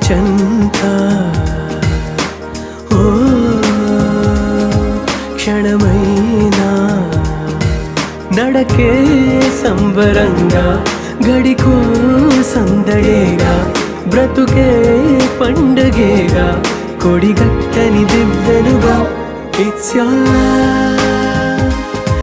చెంత ఓ క్షణమైనా నడకే సంబరంగా గడికో సందడేగా బ్రతుకే పండగేగా కొడిగట్టని దివ్వెనుగా It's your love